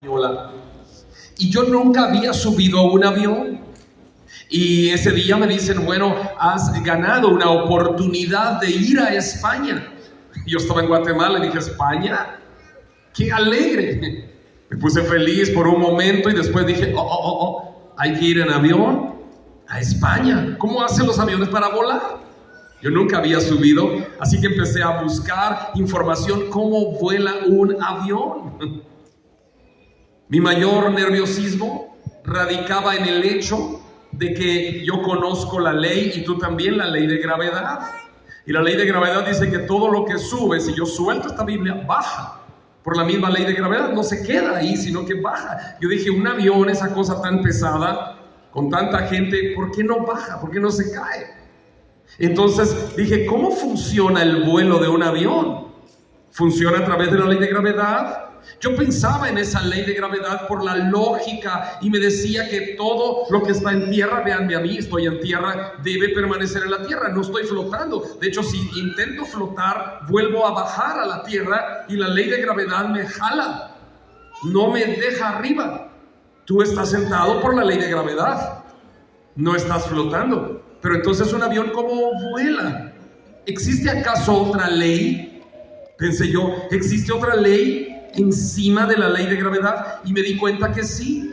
española. Y yo nunca había subido a un avión. Y ese día me dicen, bueno, has ganado una oportunidad de ir a España. Yo estaba en Guatemala y dije, ¿España? ¡Qué alegre! Me puse feliz por un momento y después dije, hay que ir en avión a España. ¿Cómo hacen los aviones para volar? Yo nunca había subido, así que empecé a buscar información, cómo vuela un avión. Mi mayor nerviosismo radicaba en el hecho de que yo conozco la ley y tú también, la ley de gravedad. Y la ley de gravedad dice que todo lo que sube, si yo suelto esta Biblia, baja. Por la misma ley de gravedad, no se queda ahí, sino que baja. Yo dije, un avión, esa cosa tan pesada, con tanta gente, ¿por qué no baja? ¿Por qué no se cae? Entonces dije, ¿cómo funciona el vuelo de un avión? ¿Funciona a través de la ley de gravedad? Yo pensaba en esa ley de gravedad por la lógica y me decía que todo lo que está en tierra, véanme a mí, estoy en tierra, debe permanecer en la tierra, no estoy flotando. De hecho, si intento flotar, vuelvo a bajar a la tierra y la ley de gravedad me jala, no me deja arriba. Tú estás sentado por la ley de gravedad, no estás flotando. Pero entonces un avión, ¿cómo vuela? ¿Existe acaso otra ley? Pensé yo, ¿existe otra ley encima de la ley de gravedad? Y me di cuenta que sí.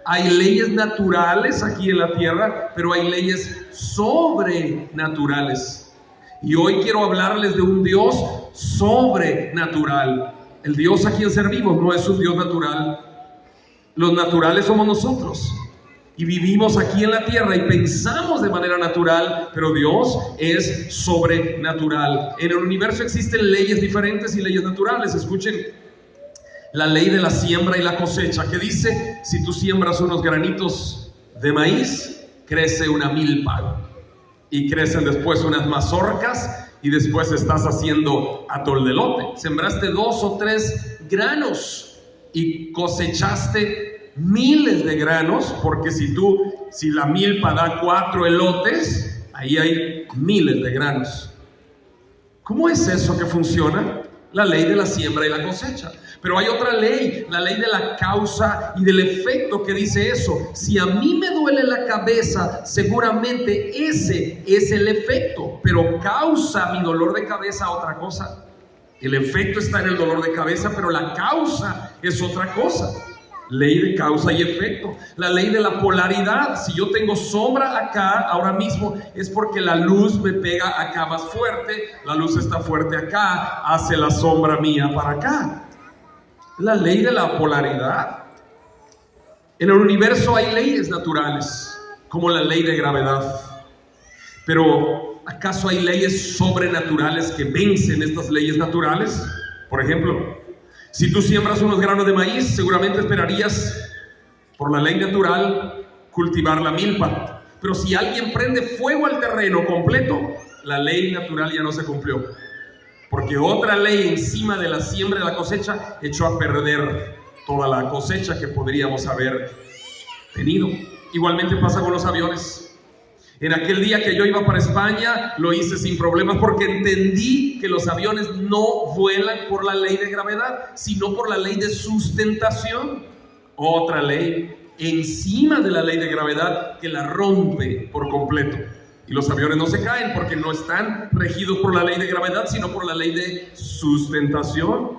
Hay leyes naturales aquí en la tierra, pero hay leyes sobrenaturales. Y hoy quiero hablarles de un Dios sobrenatural. El Dios a quien servimos no es un Dios natural. Los naturales somos nosotros. Y vivimos aquí en la tierra y pensamos de manera natural, pero Dios es sobrenatural. En el universo existen leyes diferentes y leyes naturales. Escuchen la ley de la siembra y la cosecha, que dice, si tú siembras unos granitos de maíz, crece una milpa. Y crecen después unas mazorcas y después estás haciendo atol de elote. Sembraste 2 o 3 granos y cosechaste miles de granos, porque si la milpa da 4 elotes, ahí hay miles de granos. ¿Cómo es eso que funciona? La ley de la siembra y la cosecha. Pero hay otra ley, la ley de la causa y del efecto, que dice eso. Si a mí me duele la cabeza, seguramente ese es el efecto, pero causa mi dolor de cabeza otra cosa. El efecto está en el dolor de cabeza, pero la causa es otra cosa. Ley de causa y efecto. La ley de la polaridad. Si yo tengo sombra acá ahora mismo, es porque la luz me pega acá más fuerte. La luz está fuerte acá, hace la sombra mía para acá. La ley de la polaridad. En el universo hay leyes naturales, como la ley de gravedad. Pero ¿acaso hay leyes sobrenaturales que vencen estas leyes naturales? Por ejemplo, si tú siembras unos granos de maíz, seguramente esperarías, por la ley natural, cultivar la milpa. Pero si alguien prende fuego al terreno completo, la ley natural ya no se cumplió. Porque otra ley encima de la siembra y la cosecha echó a perder toda la cosecha que podríamos haber tenido. Igualmente pasa con los aviones. En aquel día que yo iba para España, lo hice sin problemas porque entendí que los aviones no vuelan por la ley de gravedad, sino por la ley de sustentación. Otra ley encima de la ley de gravedad que la rompe por completo. Y los aviones no se caen porque no están regidos por la ley de gravedad, sino por la ley de sustentación.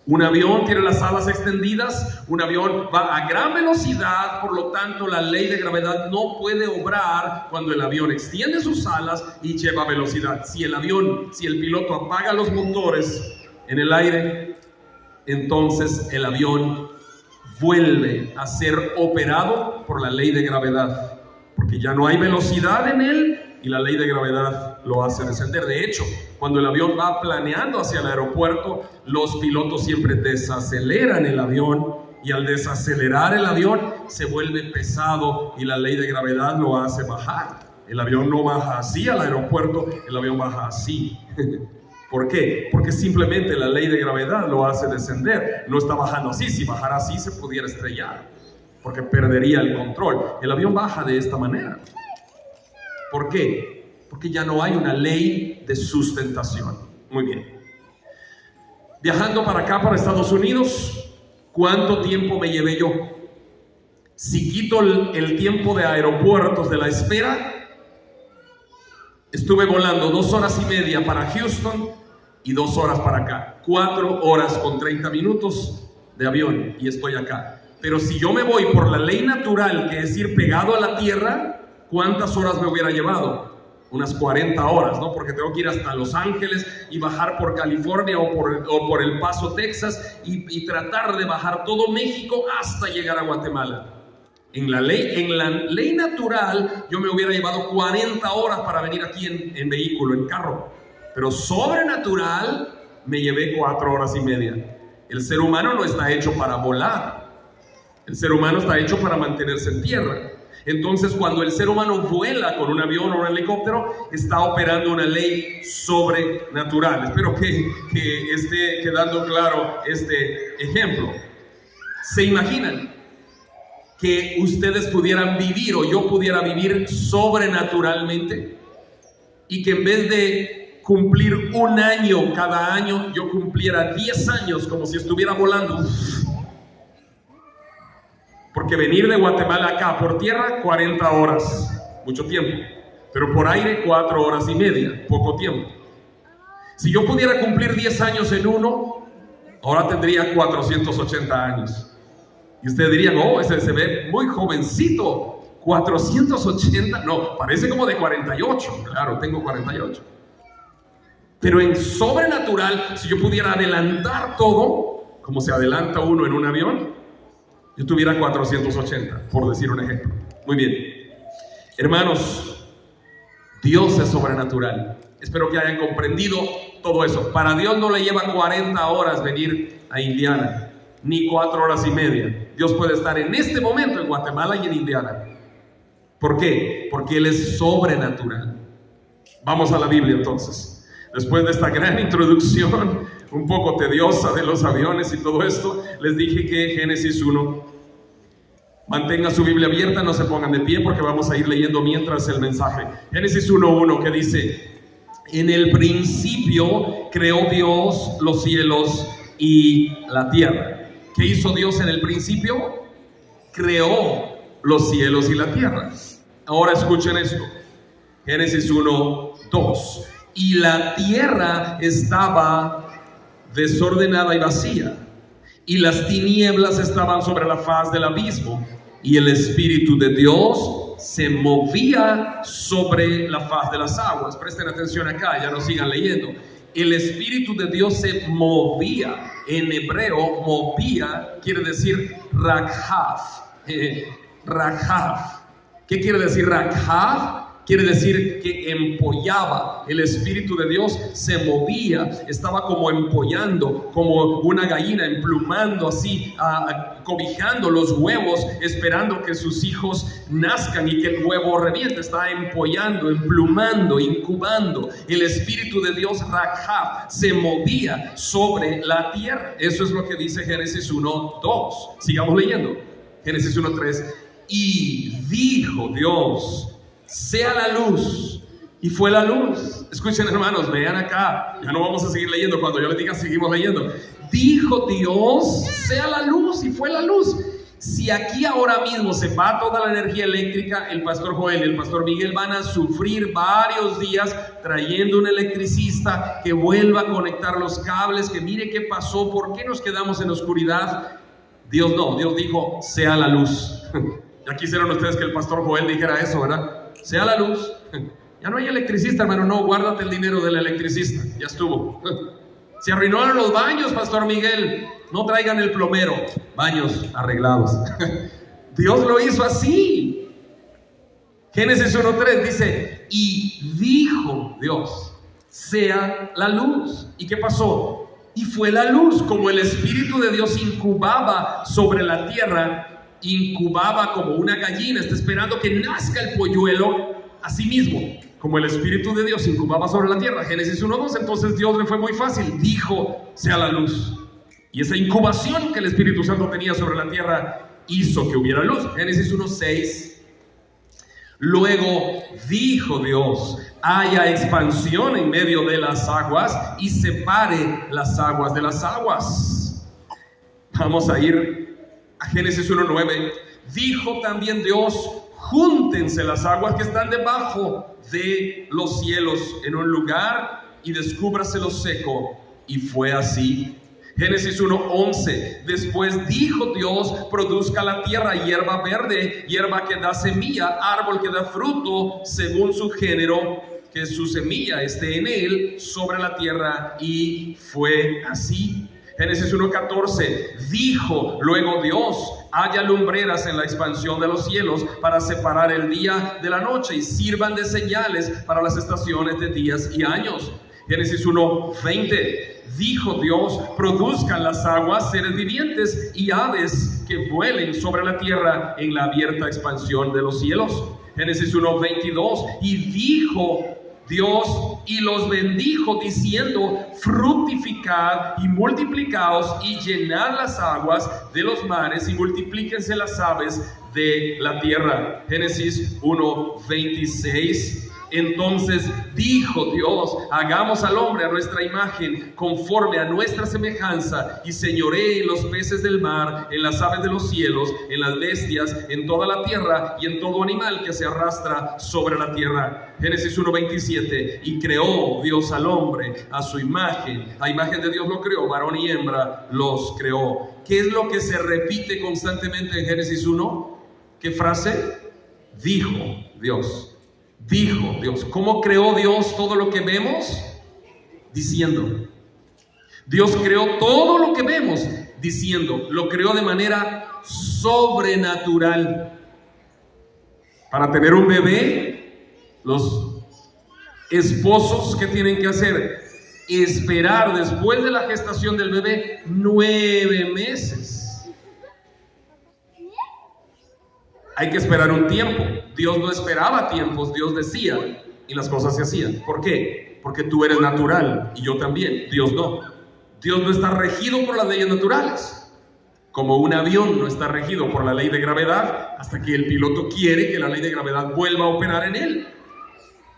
Un avión tiene las alas extendidas, un avión va a gran velocidad, por lo tanto la ley de gravedad no puede obrar cuando el avión extiende sus alas y lleva velocidad. Si el piloto apaga los motores en el aire, entonces el avión vuelve a ser operado por la ley de gravedad, porque ya no hay velocidad en él y la ley de gravedad lo hace descender. De hecho, cuando el avión va planeando hacia el aeropuerto, los pilotos siempre desaceleran el avión y al desacelerar el avión se vuelve pesado y la ley de gravedad lo hace bajar. El avión no baja así al aeropuerto, el avión baja así. ¿Por qué? Porque simplemente la ley de gravedad lo hace descender. No está bajando así. Si bajara así se pudiera estrellar, porque perdería el control. El avión baja de esta manera. ¿Por qué? Porque ya no hay una ley de sustentación. Muy bien. Viajando para acá, para Estados Unidos, ¿cuánto tiempo me llevé yo? Si quito el tiempo de aeropuertos de la espera, estuve volando 2 horas y media para Houston y 2 horas para acá. 4 horas con 30 minutos de avión y estoy acá. Pero si yo me voy por la ley natural, que es ir pegado a la tierra, ¿cuántas horas me hubiera llevado? Unas 40 horas, ¿no? Porque tengo que ir hasta Los Ángeles y bajar por California o por El Paso, Texas, y tratar de bajar todo México hasta llegar a Guatemala. En la ley natural yo me hubiera llevado 40 horas para venir aquí en vehículo, en carro. Pero sobrenatural me llevé 4 horas y media. El ser humano no está hecho para volar. El ser humano está hecho para mantenerse en tierra. Entonces, cuando el ser humano vuela con un avión o un helicóptero, está operando una ley sobrenatural. Espero que esté quedando claro este ejemplo. ¿Se imaginan que ustedes pudieran vivir o yo pudiera vivir sobrenaturalmente? Y que en vez de cumplir 1 año cada año, yo cumpliera 10 años como si estuviera volando. Porque venir de Guatemala acá por tierra, 40 horas, mucho tiempo. Pero por aire, 4 horas y media, poco tiempo. Si yo pudiera cumplir 10 años en uno, ahora tendría 480 años. Y ustedes dirían, oh, ese se ve muy jovencito. 480, no, parece como de 48. Claro, tengo 48. Pero en sobrenatural, si yo pudiera adelantar todo, como se adelanta uno en un avión, yo tuviera 480, por decir un ejemplo. Muy bien. Hermanos, Dios es sobrenatural. Espero que hayan comprendido todo eso. Para Dios no le lleva 40 horas venir a Indiana, ni 4 horas y media. Dios puede estar en este momento en Guatemala y en Indiana. ¿Por qué? Porque Él es sobrenatural. Vamos a la Biblia entonces. Después de esta gran introducción un poco tediosa de los aviones y todo esto, les dije que Génesis 1, mantenga su Biblia abierta, no se pongan de pie porque vamos a ir leyendo mientras el mensaje. Génesis 1:1, que dice: en el principio creó Dios los cielos y la tierra. ¿Qué hizo Dios en el principio? Creó los cielos y la tierra. Ahora escuchen esto. Génesis 1:2. Y la tierra estaba desordenada y vacía, y las tinieblas estaban sobre la faz del abismo, y el Espíritu de Dios se movía sobre la faz de las aguas. Presten atención acá, ya no sigan leyendo. El Espíritu de Dios se movía. En hebreo, movía quiere decir rakhav. Rakhav. ¿Qué quiere decir rakhav? Quiere decir que empollaba. El Espíritu de Dios se movía, estaba como empollando, como una gallina, emplumando así, cobijando los huevos, esperando que sus hijos nazcan y que el huevo reviente. Está empollando, emplumando, incubando. El Espíritu de Dios, Rakhav, se movía sobre la tierra. Eso es lo que dice Génesis 1:2. Sigamos leyendo. Génesis 1:3. Y dijo Dios: sea la luz, y fue la luz. Escuchen, hermanos, vean acá, ya no vamos a seguir leyendo. Cuando yo les diga seguimos leyendo. Dijo Dios: sea la luz, y fue la luz. Si aquí ahora mismo se va toda la energía eléctrica, el pastor Joel y el pastor Miguel van a sufrir varios días trayendo un electricista que vuelva a conectar los cables, que mire qué pasó, por qué nos quedamos en oscuridad. Dios no, Dios dijo: sea la luz. Ya quisieron ustedes que el pastor Joel dijera eso, ¿verdad? Sea la luz. Ya no hay electricista, hermano. No, guárdate el dinero del electricista. Ya estuvo. Se arruinaron los baños, pastor Miguel. No traigan el plomero. Baños arreglados. Dios lo hizo así. Génesis 1:3 dice: y dijo Dios: sea la luz. ¿Y qué pasó? Y fue la luz. Como el Espíritu de Dios incubaba sobre la tierra, incubaba como una gallina, está esperando que nazca el polluelo. Así mismo, como el Espíritu de Dios incubaba sobre la tierra, Génesis 1:2, entonces Dios le fue muy fácil, dijo: sea la luz. Y esa incubación que el Espíritu Santo tenía sobre la tierra hizo que hubiera luz. Génesis 1:6. Luego dijo Dios: haya expansión en medio de las aguas y separe las aguas de las aguas. Vamos a ir a Génesis 1:9. Dijo también Dios: júntense las aguas que están debajo de los cielos en un lugar y descúbrase lo seco. Y fue así. Génesis 1:11. Después dijo Dios: produzca la tierra hierba verde, hierba que da semilla, árbol que da fruto según su género, que su semilla esté en él sobre la tierra. Y fue así. Génesis 1:14. Dijo luego Dios: haya lumbreras en la expansión de los cielos para separar el día de la noche y sirvan de señales para las estaciones de días y años. Génesis 1:20. Dijo Dios: produzcan las aguas seres vivientes y aves que vuelen sobre la tierra en la abierta expansión de los cielos. Génesis 1:22. Y dijo Dios y los bendijo diciendo: fructificad y multiplicaos y llenad las aguas de los mares y multiplíquense las aves de la tierra. Génesis 1:26. Entonces dijo Dios: hagamos al hombre a nuestra imagen, conforme a nuestra semejanza, y señoree en los peces del mar, en las aves de los cielos, en las bestias, en toda la tierra y en todo animal que se arrastra sobre la tierra. Génesis 1:27. Y creó Dios al hombre a su imagen, a imagen de Dios lo creó, varón y hembra los creó. ¿Qué es lo que se repite constantemente en Génesis 1? ¿Qué frase? Dijo Dios. Dijo Dios. ¿Cómo creó Dios todo lo que vemos? Diciendo. Dios creó todo lo que vemos diciendo. Lo creó de manera sobrenatural. Para tener un bebé, los esposos, ¿qué tienen que hacer? Esperar después de la gestación del bebé 9 meses. Hay que esperar un tiempo. Dios no esperaba tiempos, Dios decía y las cosas se hacían. ¿Por qué? Porque tú eres natural y yo también. Dios no. Dios no está regido por las leyes naturales. Como un avión no está regido por la ley de gravedad hasta que el piloto quiere que la ley de gravedad vuelva a operar en él.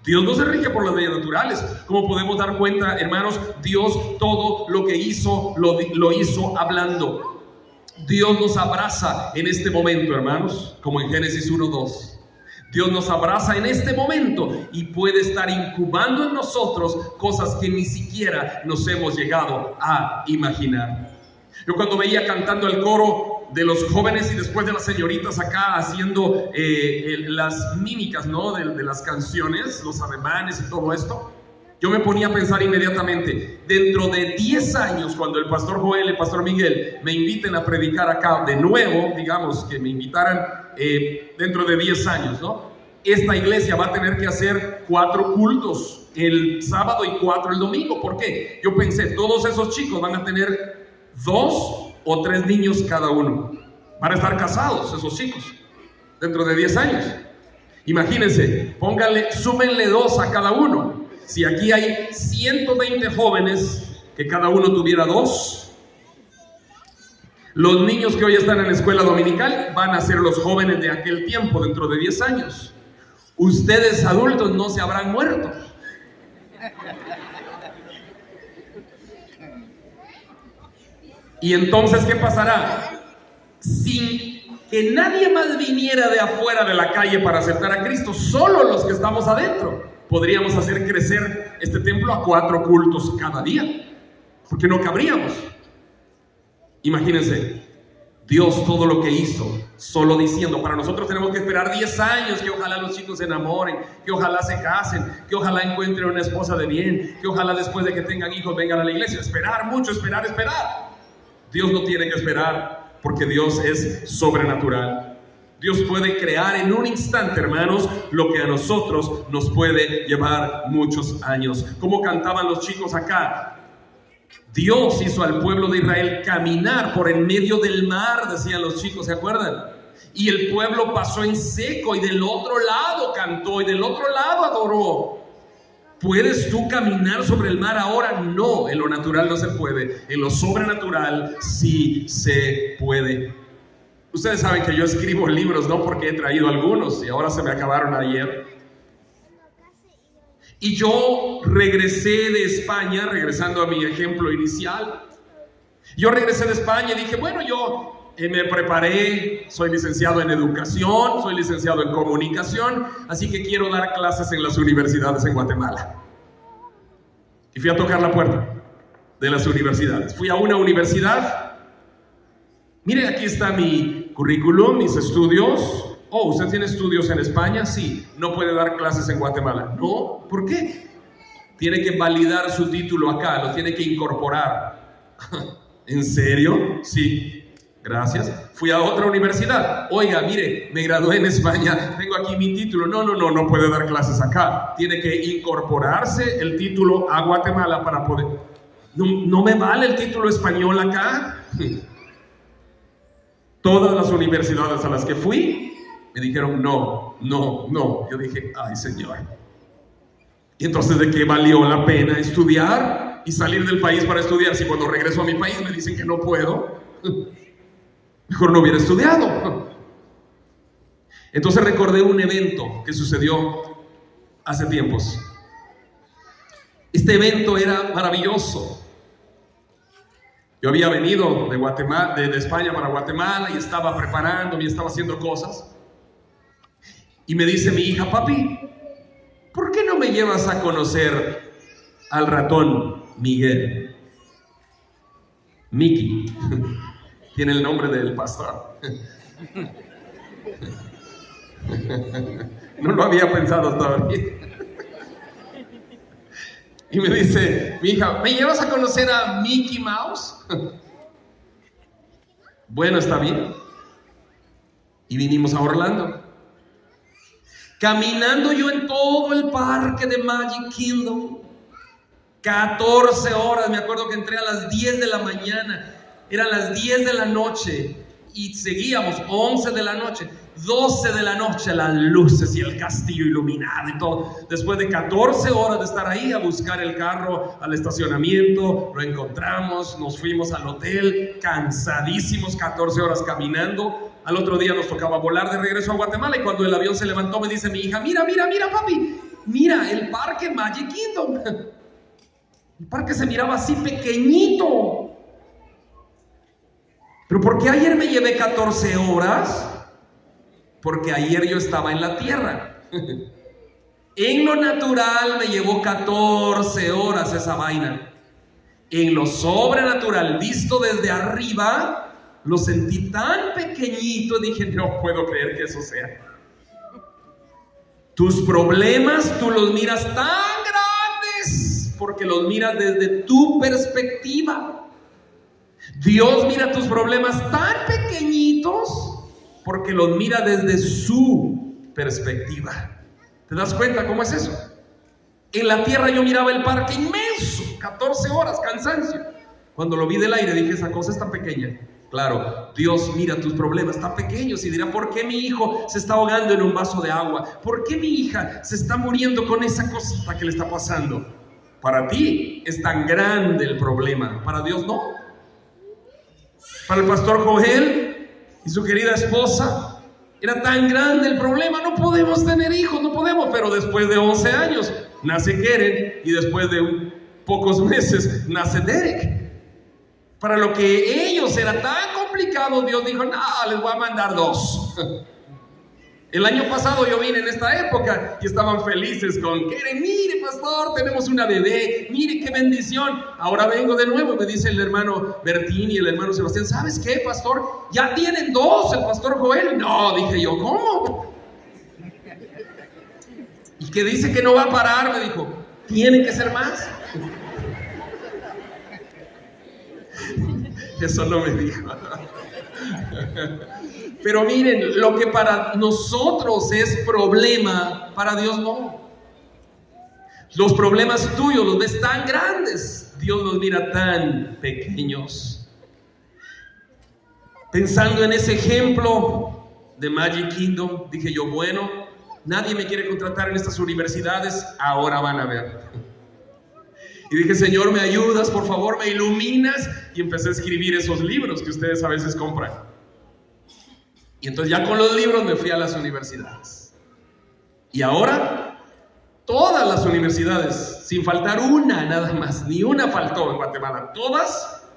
Dios no se rige por las leyes naturales. Como podemos dar cuenta, hermanos, Dios todo lo que hizo, lo hizo hablando. Dios nos abraza en este momento, hermanos, como en Génesis 1:2. Dios nos abraza en este momento y puede estar incubando en nosotros cosas que ni siquiera nos hemos llegado a imaginar. Yo cuando veía cantando el coro de los jóvenes y después de las señoritas acá haciendo las mímicas, ¿no? de las canciones, los ademanes y todo esto, yo me ponía a pensar inmediatamente, dentro de 10 años, cuando el pastor Joel y el pastor Miguel me inviten a predicar acá de nuevo, digamos que me invitaran dentro de 10 años, ¿no? Esta iglesia va a tener que hacer 4 cultos el sábado y 4 el domingo. ¿Por qué? Yo pensé, todos esos chicos van a tener 2 o 3 niños cada uno. Van a estar casados esos chicos dentro de 10 años. Imagínense, súmenle 2 a cada uno. Si aquí hay 120 jóvenes, que cada uno tuviera 2, los niños que hoy están en la escuela dominical van a ser los jóvenes de aquel tiempo dentro de 10 años. Ustedes adultos no se habrán muerto. Y entonces, ¿qué pasará? Sin que nadie más viniera de afuera de la calle para aceptar a Cristo, solo los que estamos adentro podríamos hacer crecer este templo a 4 cultos cada día, porque no cabríamos. Imagínense, Dios todo lo que hizo, solo diciendo. Para nosotros tenemos que esperar 10 años, que ojalá los chicos se enamoren, que ojalá se casen, que ojalá encuentren una esposa de bien, que ojalá después de que tengan hijos vengan a la iglesia. Esperar mucho, esperar. Dios no tiene que esperar, porque Dios es sobrenatural. Dios puede crear en un instante, hermanos, lo que a nosotros nos puede llevar muchos años. Como cantaban los chicos acá, Dios hizo al pueblo de Israel caminar por en medio del mar, decían los chicos, ¿se acuerdan? Y el pueblo pasó en seco y del otro lado cantó y del otro lado adoró. ¿Puedes tú caminar sobre el mar ahora? No, en lo natural no se puede. En lo sobrenatural sí se puede. Ustedes saben que yo escribo libros, no porque he traído algunos y ahora se me acabaron ayer. Y yo regresé de España, regresando a mi ejemplo inicial, Yo regresé de España y dije, bueno, yo me preparé, soy licenciado en educación, soy licenciado en comunicación, así que quiero dar clases en las universidades en Guatemala. Y fui a tocar la puerta de las universidades. Fui a una universidad. Mire, aquí está mi currículum, mis estudios. Oh, ¿usted tiene estudios en España? Sí. ¿No puede dar clases en Guatemala? No. ¿Por qué? Tiene que validar su título acá, lo tiene que incorporar. ¿En serio? Sí. Gracias. Fui a otra universidad. Oiga, mire, me gradué en España, tengo aquí mi título. No puede dar clases acá. Tiene que incorporarse el título a Guatemala para poder... No me vale el título español acá. Todas las universidades a las que fui me dijeron no. Yo dije, ay, Señor. Y entonces, ¿de qué valió la pena estudiar y salir del país para estudiar si cuando regreso a mi país me dicen que no puedo? Mejor no hubiera estudiado. Entonces recordé un evento que sucedió hace tiempos. Este evento era maravilloso. Yo había venido de Guatemala, de España para Guatemala, y estaba preparándome y estaba haciendo cosas. Y me dice mi hija, papi, ¿por qué no me llevas a conocer al ratón Miguel? Mickey. Tiene el nombre del pastor. No lo había pensado hasta ahorita. Y me dice mi hija, ¿me llevas a conocer a Mickey Mouse? Bueno, está bien. Y vinimos a Orlando. Caminando yo en todo el parque de Magic Kingdom. 14 horas, me acuerdo que entré a las 10 de la mañana. Eran las 10 de la noche y seguíamos 11 de la noche, 12 de la noche, las luces y el castillo iluminado y todo. Después de 14 horas de estar ahí a buscar el carro al estacionamiento, lo encontramos, nos fuimos al hotel, cansadísimos, 14 horas caminando. Al otro día nos tocaba volar de regreso a Guatemala y cuando el avión se levantó me dice mi hija, mira papi, mira el parque Magic Kingdom. El parque se miraba así pequeñito. ¿Pero por qué ayer me llevé 14 horas? Porque ayer yo estaba en la tierra. En lo natural me llevó 14 horas esa vaina. En lo sobrenatural, visto desde arriba, lo sentí tan pequeñito, dije, no puedo creer que eso sea. Tus problemas tú los miras tan grandes porque los miras desde tu perspectiva. Dios mira tus problemas tan pequeñitos porque los mira desde su perspectiva. ¿Te das cuenta cómo es eso? En la tierra yo miraba el parque inmenso, 14 horas, cansancio. Cuando lo vi del aire dije, esa cosa es tan pequeña. Claro, Dios mira tus problemas tan pequeños y dirá, ¿por qué mi hijo se está ahogando en un vaso de agua? ¿Por qué mi hija se está muriendo con esa cosita que le está pasando? Para ti es tan grande el problema, para Dios no. Para el pastor Joel y su querida esposa era tan grande el problema, no podemos tener hijos, no podemos. Pero después de 11 años nace Keren y después de pocos meses nace Derek. Para lo que ellos era tan complicado, Dios dijo, no, les voy a mandar 2. El año pasado yo vine en esta época y estaban felices con Keren, mire pastor, tenemos una bebé, mire qué bendición. Ahora vengo de nuevo y me dice el hermano Bertín y el hermano Sebastián, ¿sabes qué, pastor? Ya tienen 2, el pastor Joel. No, dije yo, ¿cómo? Y que dice que no va a parar, me dijo, tiene que ser más. Eso no me dijo. Pero miren, lo que para nosotros es problema, para Dios no. Los problemas tuyos los ves tan grandes, Dios los mira tan pequeños. Pensando en ese ejemplo de Magic Kingdom, dije yo, bueno, nadie me quiere contratar en estas universidades, ahora van a ver. Y dije, Señor, ¿me ayudas? Por favor, ¿me iluminas? Y empecé a escribir esos libros que ustedes a veces compran. Y entonces ya con los libros me fui a las universidades. Y ahora, todas las universidades, sin faltar una nada más, ni una faltó en Guatemala, todas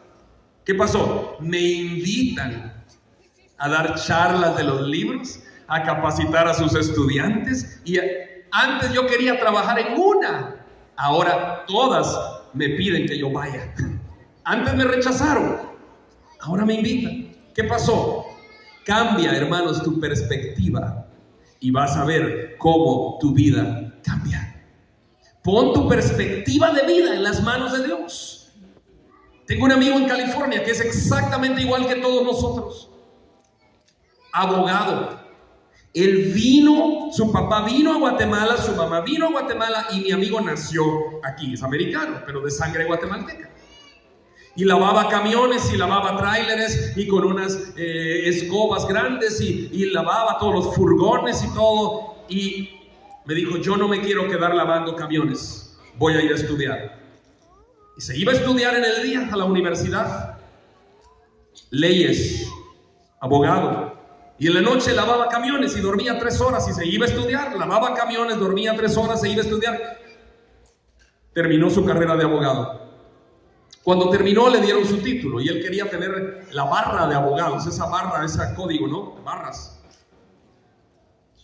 ¿Qué pasó? Me invitan a dar charlas de los libros, a capacitar a sus estudiantes, y antes yo quería trabajar en una, ahora todas me piden que yo vaya. Antes me rechazaron, ahora me invitan. ¿Qué pasó? Cambia, hermanos, tu perspectiva y vas a ver cómo tu vida cambia. Pon tu perspectiva de vida en las manos de Dios. Tengo un amigo en California que es exactamente igual que todos nosotros. Abogado. Él vino, su papá vino a Guatemala, su mamá vino a Guatemala y mi amigo nació aquí. Es americano, pero de sangre guatemalteca. Y lavaba camiones y lavaba tráileres y con unas escobas grandes y lavaba todos los furgones y todo. Y me dijo, yo no me quiero quedar lavando camiones, voy a ir a estudiar. Y se iba a estudiar en el día a la universidad, leyes, abogado. Y en la noche lavaba camiones y dormía 3 horas y se iba a estudiar. Lavaba camiones, dormía 3 horas, se iba a estudiar. Terminó su carrera de abogado. Cuando terminó le dieron su título y él quería tener la barra de abogados, esa barra, ese código, ¿no? De barras.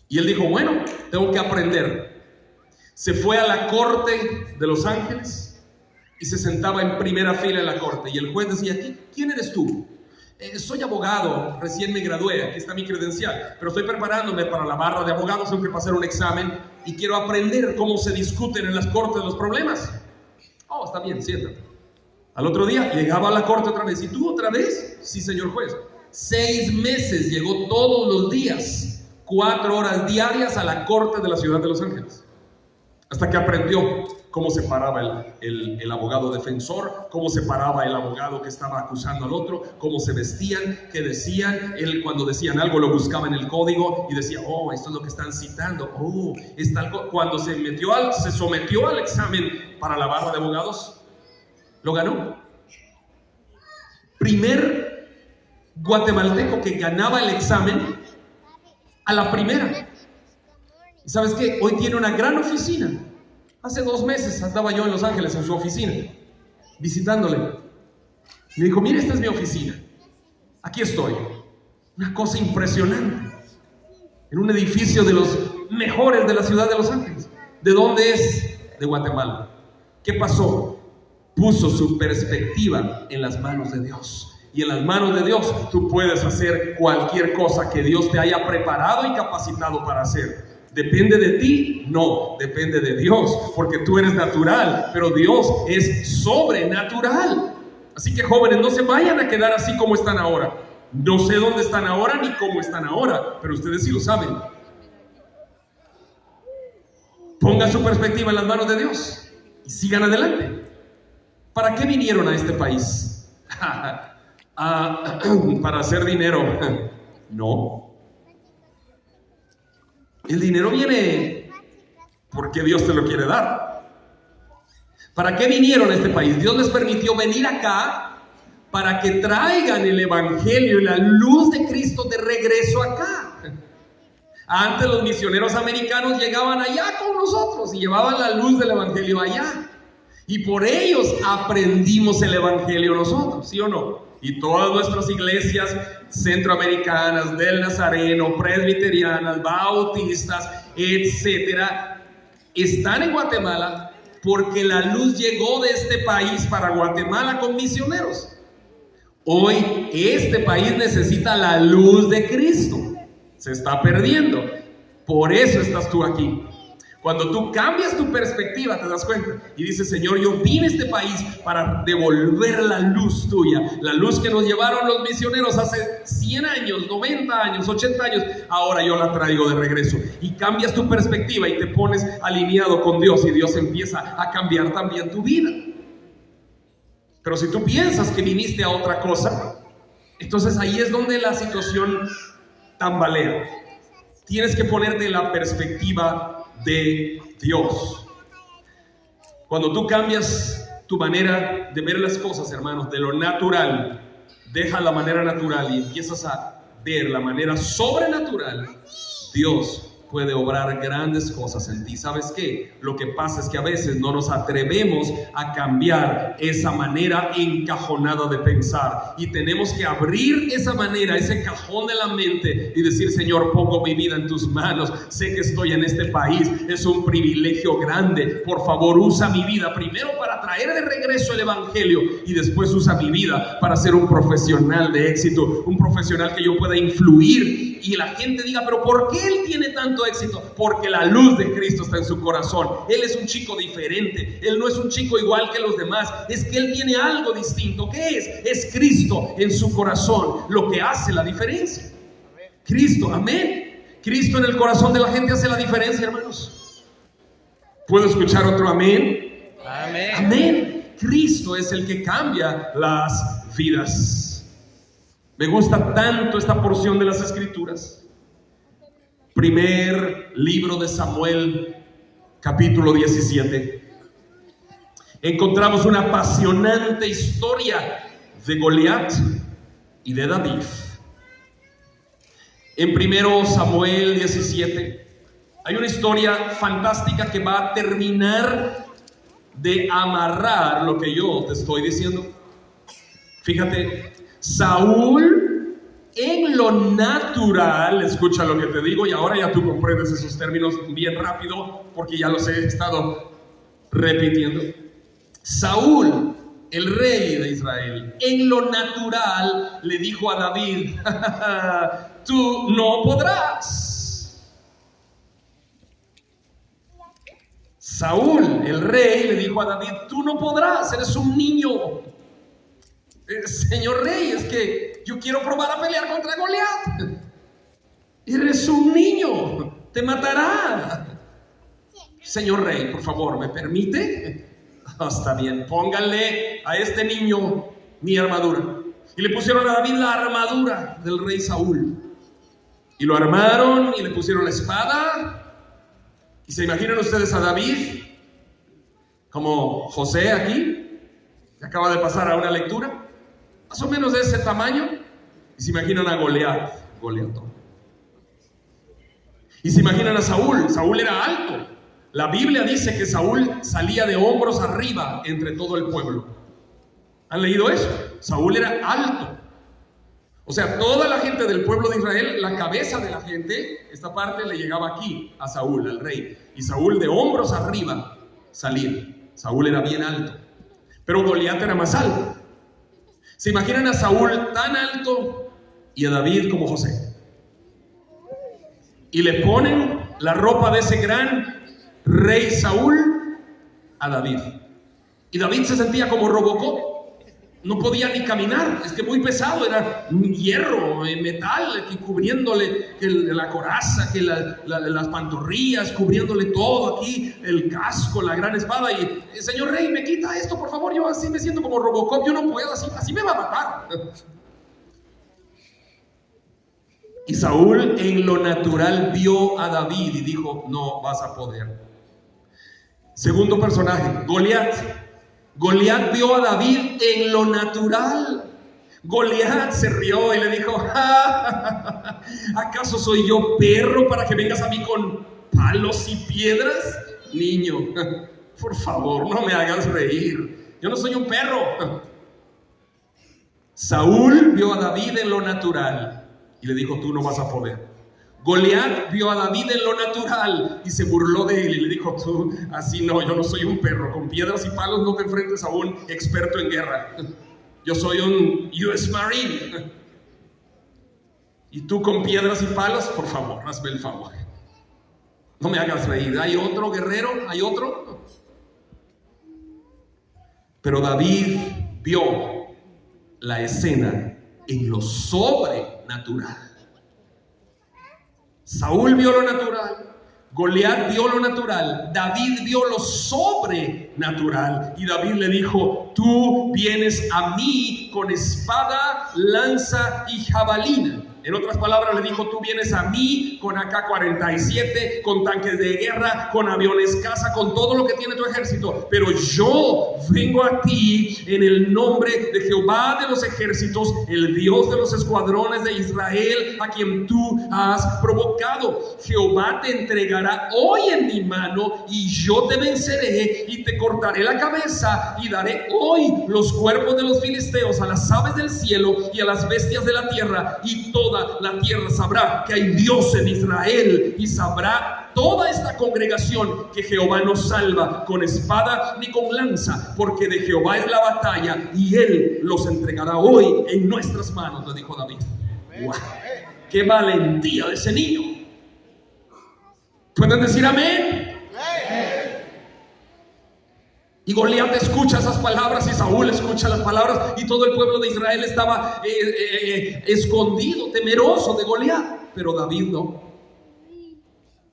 Y él dijo, bueno, tengo que aprender. Se fue a la corte de Los Ángeles y se sentaba en primera fila en la corte. Y el juez decía, ¿quién eres tú? Soy abogado, recién me gradué, aquí está mi credencial, pero estoy preparándome para la barra de abogados, tengo que pasar un examen y quiero aprender cómo se discuten en las cortes los problemas. Oh, está bien, siéntate. Al otro día llegaba a la corte otra vez. ¿Y tú otra vez? Sí, señor juez. 6 meses llegó todos los días, 4 horas diarias a la corte de la ciudad de Los Ángeles. Hasta que aprendió cómo se paraba el abogado defensor, cómo se paraba el abogado que estaba acusando al otro, cómo se vestían, qué decían. Él cuando decían algo lo buscaba en el código y decía, oh, esto es lo que están citando. Oh, está algo. Cuando se sometió al examen para la barra de abogados, lo ganó. Primer guatemalteco que ganaba el examen a la primera. ¿Y sabes qué? Hoy tiene una gran oficina. Hace 2 meses andaba yo en Los Ángeles en su oficina, visitándole. Me dijo, mire, esta es mi oficina. Aquí estoy. Una cosa impresionante. En un edificio de los mejores de la ciudad de Los Ángeles. ¿De dónde es? De Guatemala. ¿Qué pasó? Puso su perspectiva en las manos de Dios. Y en las manos de Dios tú puedes hacer cualquier cosa que Dios te haya preparado y capacitado para hacer. ¿Depende de ti? No, depende de Dios, porque tú eres natural, pero Dios es sobrenatural. Así que jóvenes, no se vayan a quedar así como están ahora. No sé dónde están ahora ni cómo están ahora, pero ustedes sí lo saben. Pongan su perspectiva en las manos de Dios y sigan adelante. ¿Para qué vinieron a este país? ¿Para hacer dinero? No. El dinero viene porque Dios te lo quiere dar. ¿Para qué vinieron a este país? Dios les permitió venir acá para que traigan el evangelio y la luz de Cristo de regreso acá. Antes los misioneros americanos llegaban allá con nosotros y llevaban la luz del evangelio allá. Y por ellos aprendimos el evangelio nosotros, ¿sí o no? Y todas nuestras iglesias centroamericanas, del Nazareno, presbiterianas, bautistas, etcétera, están en Guatemala porque la luz llegó de este país para Guatemala con misioneros. Hoy este país necesita la luz de Cristo. Se está perdiendo. Por eso estás tú aquí. Cuando tú cambias tu perspectiva, te das cuenta y dices, Señor, yo vine a este país para devolver la luz tuya, la luz que nos llevaron los misioneros hace 100 años, 90 años, 80 años, ahora yo la traigo de regreso. Y cambias tu perspectiva y te pones alineado con Dios y Dios empieza a cambiar también tu vida. Pero si tú piensas que viniste a otra cosa, entonces ahí es donde la situación tambalea. Tienes que ponerte la perspectiva de Dios. Cuando tú cambias tu manera de ver las cosas, hermanos, de lo natural, deja la manera natural y empiezas a ver la manera sobrenatural, Dios puede obrar grandes cosas en ti. ¿Sabes qué? Lo que pasa es que a veces no nos atrevemos a cambiar esa manera encajonada de pensar, y tenemos que abrir esa manera, ese cajón de la mente, y decir: Señor, pongo mi vida en tus manos. Sé que estoy en este país, es un privilegio grande. Por favor, usa mi vida primero para traer de regreso el evangelio, y después usa mi vida para ser un profesional de éxito, un profesional que yo pueda influir y la gente diga: pero ¿por qué él tiene tanto éxito? Porque la luz de Cristo está en su corazón. Él es un chico diferente, él no es un chico igual que los demás, es que él tiene algo distinto. ¿Qué es? Es Cristo en su corazón lo que hace la diferencia. Cristo, amén. Cristo en el corazón de la gente hace la diferencia, hermanos. ¿Puedo escuchar otro amén? Amén. Amén. Cristo es el que cambia las vidas. Me gusta tanto esta porción de las Escrituras. Primer libro de Samuel, capítulo 17. Encontramos una apasionante historia de Goliat y de David. En primero Samuel 17 hay una historia fantástica que va a terminar de amarrar lo que yo te estoy diciendo. Fíjate, Saúl en lo natural, escucha lo que te digo, y ahora ya tú comprendes esos términos bien rápido porque ya los he estado repitiendo. Saúl, el rey de Israel, en lo natural le dijo a David: tú no podrás. Saúl, el rey, le dijo a David: tú no podrás, eres un niño. Señor rey, es que yo quiero probar a pelear contra Goliat. Eres un niño, te matará. Señor rey, por favor, ¿me permite? Está bien, pónganle a este niño mi armadura. Y le pusieron a David la armadura del rey Saúl. Y lo armaron y le pusieron la espada. Y se imaginan ustedes a David como José aquí, que acaba de pasar a una lectura, más o menos de ese tamaño. Y se imaginan a Goliat, Goliatón. Y se imaginan a Saúl. Saúl era alto. La Biblia dice que Saúl salía de hombros arriba entre todo el pueblo. ¿Han leído eso? Saúl era alto. O sea, toda la gente del pueblo de Israel, la cabeza de la gente, esta parte le llegaba aquí a Saúl, al rey. Y Saúl de hombros arriba salía. Saúl era bien alto. Pero Goliat era más alto. ¿Se imaginan a Saúl tan alto y a David como José? Y le ponen la ropa de ese gran rey Saúl a David. Y David se sentía como Robocop. No podía ni caminar, es que muy pesado, era hierro, metal, que cubriéndole la coraza, que las pantorrillas, cubriéndole todo aquí, el casco, la gran espada. Y señor rey, me quita esto, por favor, yo así me siento como Robocop, yo no puedo, así me va a matar. Y Saúl en lo natural vio a David y dijo: no vas a poder. Segundo personaje, Goliat. Goliat vio a David en lo natural. Goliat se rió y le dijo: ¿acaso soy yo perro para que vengas a mí con palos y piedras? Niño, por favor, no me hagas reír. Yo no soy un perro. Saúl vio a David en lo natural y le dijo: tú no vas a poder. Goliat vio a David en lo natural y se burló de él y le dijo: tú, así no, yo no soy un perro, con piedras y palos no te enfrentes a un experto en guerra. Yo soy un US Marine. Y tú con piedras y palos, por favor, hazme el favor. No me hagas reír. ¿Hay otro guerrero? ¿Hay otro? Pero David vio la escena en lo sobrenatural. Saúl vio lo natural, Goliat vio lo natural, David vio lo sobrenatural. Y David le dijo: tú vienes a mí con espada, lanza y jabalina. En otras palabras, le dijo: tú vienes a mí con AK-47, con tanques de guerra, con aviones caza, con todo lo que tiene tu ejército, pero yo vengo a ti en el nombre de Jehová de los ejércitos, el Dios de los escuadrones de Israel, a quien tú has provocado. Jehová te entregará hoy en mi mano, y yo te venceré y te cortaré la cabeza, y daré hoy los cuerpos de los filisteos a las aves del cielo y a las bestias de la tierra, y toda la tierra sabrá que hay Dios en Israel, y sabrá toda esta congregación que Jehová no salva con espada ni con lanza, porque de Jehová es la batalla, y Él los entregará hoy en nuestras manos, le dijo David. ¡Wow! ¡Qué valentía de ese niño! ¿Pueden decir amén? Y Goliat escucha esas palabras, y Saúl escucha las palabras, y todo el pueblo de Israel estaba escondido, temeroso de Goliat. Pero David no.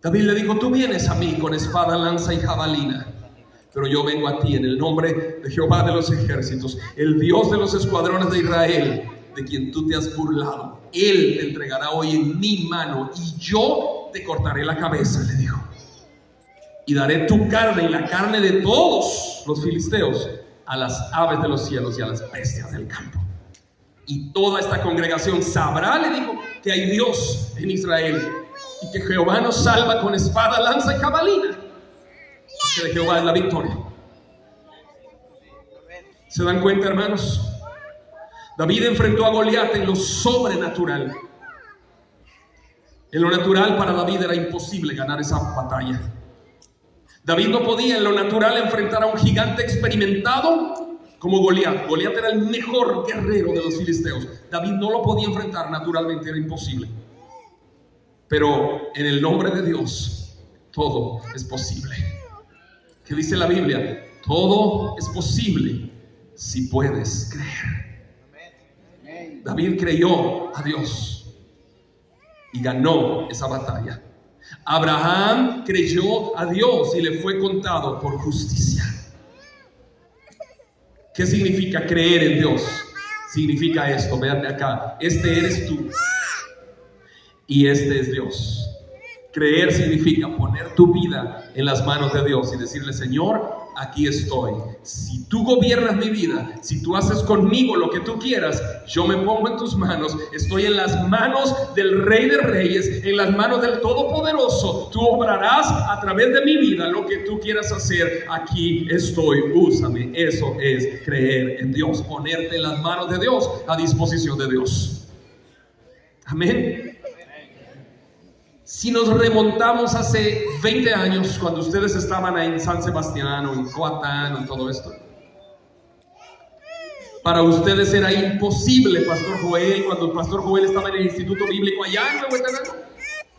David le dijo: tú vienes a mí con espada, lanza y jabalina, pero yo vengo a ti en el nombre de Jehová de los ejércitos, el Dios de los escuadrones de Israel, de quien tú te has burlado. Él te entregará hoy en mi mano, y yo te cortaré la cabeza, le dijo. Y daré tu carne y la carne de todos los filisteos a las aves de los cielos y a las bestias del campo. Y toda esta congregación sabrá, le dijo, que hay Dios en Israel, y que Jehová nos salva con espada, lanza y jabalina, que de Jehová es la victoria. ¿Se dan cuenta, hermanos? David enfrentó a Goliat en lo sobrenatural. En lo natural, para David era imposible ganar esa batalla. David no podía en lo natural enfrentar a un gigante experimentado como Goliat. Goliat era el mejor guerrero de los filisteos. David no lo podía enfrentar naturalmente, era imposible. Pero en el nombre de Dios todo es posible. ¿Qué dice la Biblia? Todo es posible si puedes creer. David creyó a Dios y ganó esa batalla. Abraham creyó a Dios y le fue contado por justicia. ¿Qué significa creer en Dios? Significa esto, véanme acá: este eres tú y este es Dios. Creer significa poner tu vida en las manos de Dios y decirle: Señor, aquí estoy. Si tú gobiernas mi vida, si tú haces conmigo lo que tú quieras, yo me pongo en tus manos. Estoy en las manos del Rey de Reyes, en las manos del Todopoderoso. Tú obrarás a través de mi vida lo que tú quieras hacer. Aquí estoy, úsame. Eso es creer en Dios, ponerte en las manos de Dios, a disposición de Dios. Amén. Si nos remontamos hace 20 años, cuando ustedes estaban ahí en San Sebastián o en Coatán o en todo esto, para ustedes era imposible, Pastor Joel, cuando el Pastor Joel estaba en el Instituto Bíblico allá en Huehuetenango,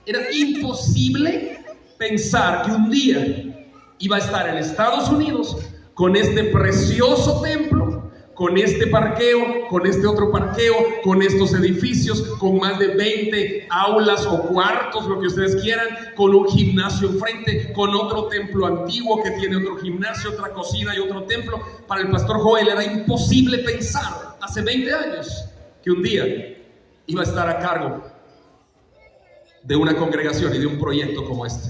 era imposible pensar que un día iba a estar en Estados Unidos con este precioso templo, con este parqueo, con este otro parqueo, con estos edificios, con más de 20 aulas o cuartos, lo que ustedes quieran, con un gimnasio enfrente, con otro templo antiguo que tiene otro gimnasio, otra cocina y otro templo. Para el Pastor Joel era imposible pensar hace 20 años que un día iba a estar a cargo de una congregación y de un proyecto como este.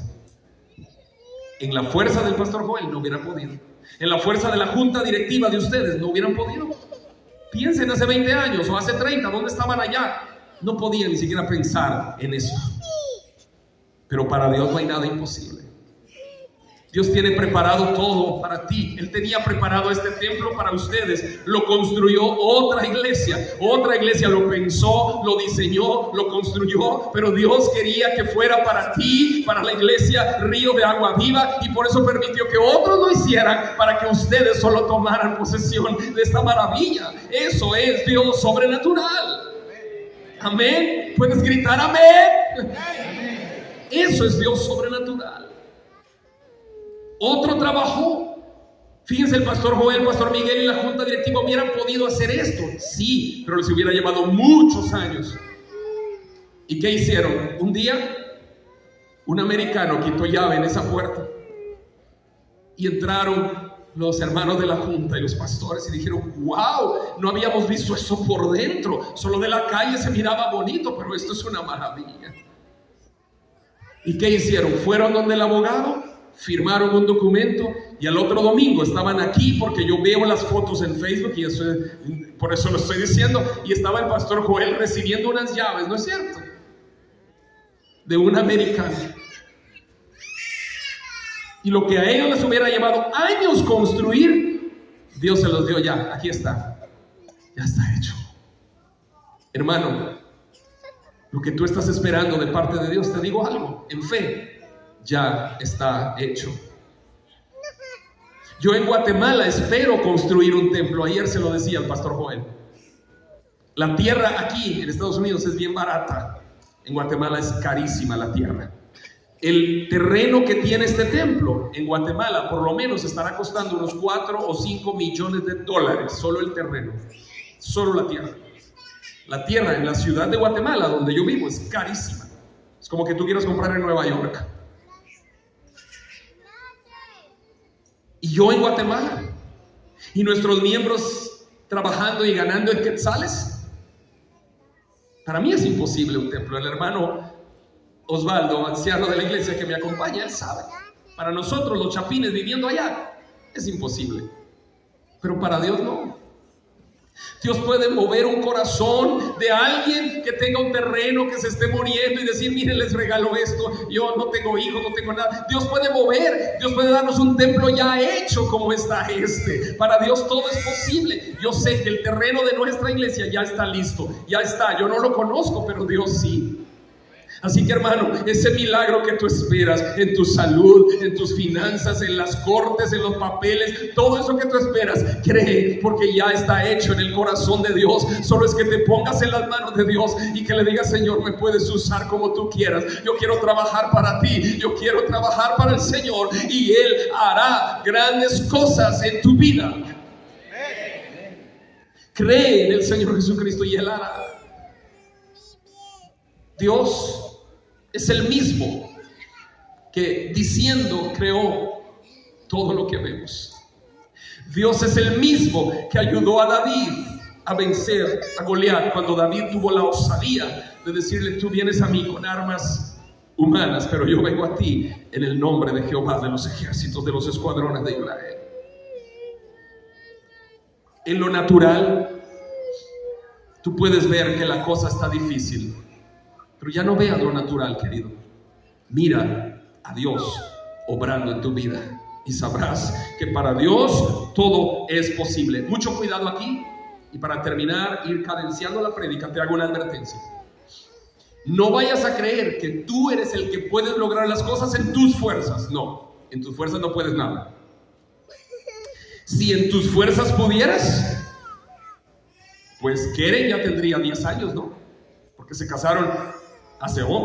En la fuerza del Pastor Joel no hubiera podido. En la fuerza de la junta directiva de ustedes no hubieran podido. Piensen hace 20 años o hace 30, ¿dónde estaban allá? No podían ni siquiera pensar en eso. Pero para Dios no hay nada imposible. Dios tiene preparado todo para ti. Él tenía preparado este templo para ustedes. Lo construyó otra iglesia. Otra iglesia lo pensó, lo diseñó, lo construyó. Pero Dios quería que fuera para ti, para la iglesia Río de Agua Viva. Y por eso permitió que otros lo hicieran, para que ustedes solo tomaran posesión de esta maravilla. Eso es Dios sobrenatural. Amén. ¿Puedes gritar amén? Eso es Dios sobrenatural. Otro trabajó. Fíjense, el Pastor Joel, el Pastor Miguel y la junta directiva hubieran podido hacer esto. Sí, pero les hubiera llevado muchos años. ¿Y qué hicieron? Un día, un americano quitó llave en esa puerta y entraron los hermanos de la junta y los pastores y dijeron: wow, no habíamos visto eso por dentro, solo de la calle se miraba bonito, pero esto es una maravilla. ¿Y qué hicieron? Fueron donde el abogado, firmaron un documento y al otro domingo estaban aquí, porque yo veo las fotos en Facebook y eso, por eso lo estoy diciendo, y estaba el pastor Joel recibiendo unas llaves, ¿no es cierto?, de un americano. Y lo que a ellos les hubiera llevado años construir, Dios se los dio ya. Aquí está. Ya está hecho. Hermano, lo que tú estás esperando de parte de Dios, te digo algo, en fe, ya está hecho. Yo en Guatemala espero construir un templo. Ayer se lo decía al pastor Joel. La tierra aquí en Estados Unidos es bien barata. En Guatemala es carísima la tierra. El terreno que tiene este templo en Guatemala por lo menos estará costando unos 4 o 5 millones de dólares, solo el terreno, solo la tierra. La tierra en la ciudad de Guatemala, donde yo vivo, es carísima. Es como que tú quieras comprar en Nueva York. Y yo en Guatemala, y nuestros miembros trabajando y ganando en quetzales, para mí es imposible un templo. El hermano Osvaldo, anciano de la iglesia que me acompaña, él sabe. Para nosotros los chapines viviendo allá es imposible, pero para Dios no. Dios puede mover un corazón de alguien que tenga un terreno, que se esté muriendo y decir: miren, les regalo esto, yo no tengo hijos, no tengo nada. Dios puede mover, Dios puede darnos un templo ya hecho como está este. Para Dios todo es posible. Yo sé que el terreno de nuestra iglesia ya está listo, ya está. Yo no lo conozco, pero Dios sí. Así que, hermano, ese milagro que tú esperas en tu salud, en tus finanzas, en las cortes, en los papeles, todo eso que tú esperas, cree, porque ya está hecho en el corazón de Dios. Solo es que te pongas en las manos de Dios y que le digas: Señor, me puedes usar como tú quieras. Yo quiero trabajar para ti, yo quiero trabajar para el Señor, y Él hará grandes cosas en tu vida. Cree en el Señor Jesucristo y Él hará. Dios es el mismo que diciendo creó todo lo que vemos. Dios es el mismo que ayudó a David a vencer a Goliat cuando David tuvo la osadía de decirle: tú vienes a mí con armas humanas, pero yo vengo a ti en el nombre de Jehová de los ejércitos, de los escuadrones de Israel. En lo natural, tú puedes ver que la cosa está difícil, pero ya no veas lo natural, querido. Mira a Dios obrando en tu vida y sabrás que para Dios todo es posible. Mucho cuidado aquí. Y para terminar, ir cadenciando la prédica, te hago una advertencia. No vayas a creer que tú eres el que puedes lograr las cosas en tus fuerzas. No, en tus fuerzas no puedes nada. Si en tus fuerzas pudieras, pues Keren ya tendría 10 años, ¿no? Porque se casaron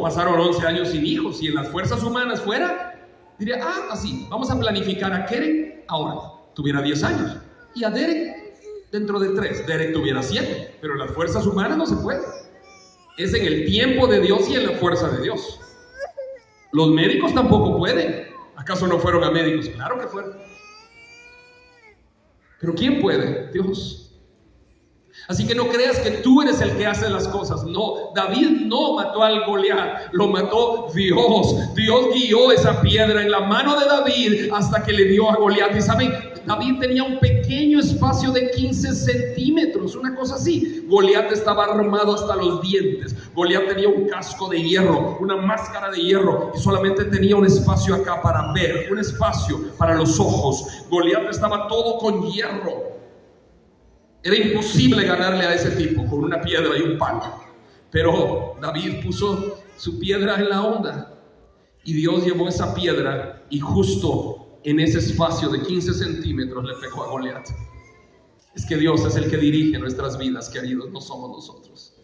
pasaron 11 años sin hijos. Si en las fuerzas humanas fuera, diría: así, vamos a planificar a Keren ahora. Tuviera 10 años. Y a Derek dentro de 3. Derek tuviera 7. Pero en las fuerzas humanas no se puede. Es en el tiempo de Dios y en la fuerza de Dios. Los médicos tampoco pueden. ¿Acaso no fueron a médicos? Claro que fueron. Pero ¿quién puede? Dios. Así que no creas que tú eres el que hace las cosas. No, David no mató al Goliat, lo mató Dios. Dios guió esa piedra en la mano de David hasta que le dio a Goliat. Y saben, David tenía un pequeño espacio de 15 centímetros, una cosa así. Goliat estaba armado hasta los dientes. Goliat tenía un casco de hierro, una máscara de hierro, y solamente tenía un espacio acá para ver, un espacio para los ojos. Goliat estaba todo con hierro. Era imposible ganarle a ese tipo con una piedra y un palo. Pero David puso su piedra en la onda y Dios llevó esa piedra y justo en ese espacio de 15 centímetros le pegó a Goliat. Es que Dios es el que dirige nuestras vidas, queridos, no somos nosotros.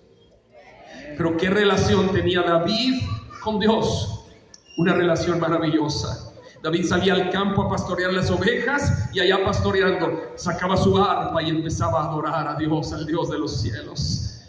Pero ¿qué relación tenía David con Dios? Una relación maravillosa. David salía al campo a pastorear las ovejas y allá pastoreando sacaba su arpa y empezaba a adorar a Dios, al Dios de los cielos.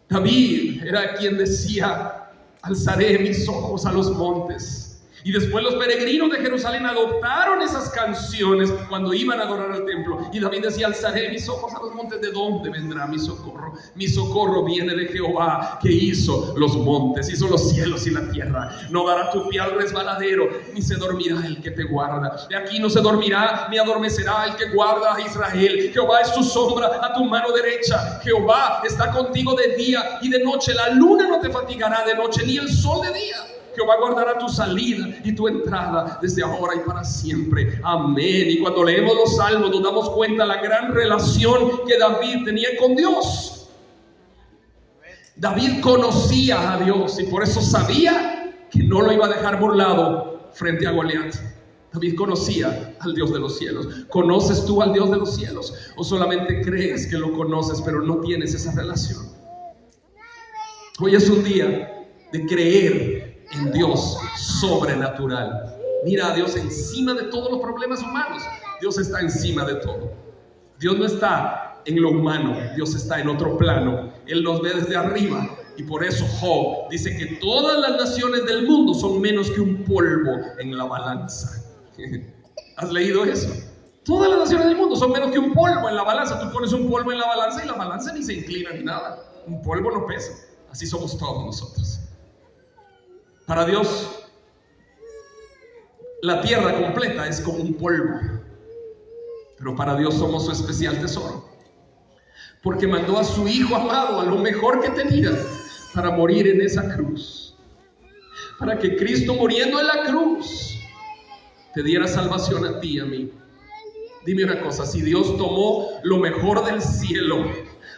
David era quien decía: alzaré mis ojos a los montes. Y después los peregrinos de Jerusalén adoptaron esas canciones cuando iban a adorar al templo. Y David decía: alzaré mis ojos a los montes. ¿De dónde vendrá mi socorro? Mi socorro viene de Jehová, que hizo los montes, hizo los cielos y la tierra. No dará tu pie al resbaladero, ni se dormirá el que te guarda. De aquí no se dormirá, ni adormecerá el que guarda a Israel. Jehová es tu sombra a tu mano derecha. Jehová está contigo de día y de noche. La luna no te fatigará de noche, ni el sol de día. Jehová guardará tu salida y tu entrada desde ahora y para siempre. Amén. Y cuando leemos los salmos nos damos cuenta de la gran relación que David tenía con Dios. David conocía a Dios y por eso sabía que no lo iba a dejar burlado frente a Goliat. David conocía al Dios de los cielos. ¿Conoces tú al Dios de los cielos? ¿O solamente crees que lo conoces pero no tienes esa relación? Hoy es un día de creer en Dios sobrenatural. Mira a Dios encima de todos los problemas humanos. Dios está encima de todo. Dios no está en lo humano, Dios está en otro plano. Él nos ve desde arriba. Y por eso Job dice que todas las naciones del mundo son menos que un polvo en la balanza. ¿Has leído eso? Todas las naciones del mundo son menos que un polvo en la balanza. Tú pones un polvo en la balanza y la balanza ni se inclina ni nada. Un polvo no pesa. Así somos todos nosotros. Para Dios, la tierra completa es como un polvo, pero para Dios somos su especial tesoro, porque mandó a su Hijo amado, a lo mejor que tenía, para morir en esa cruz, para que Cristo, muriendo en la cruz, te diera salvación a ti y a mí. Dime una cosa: si Dios tomó lo mejor del cielo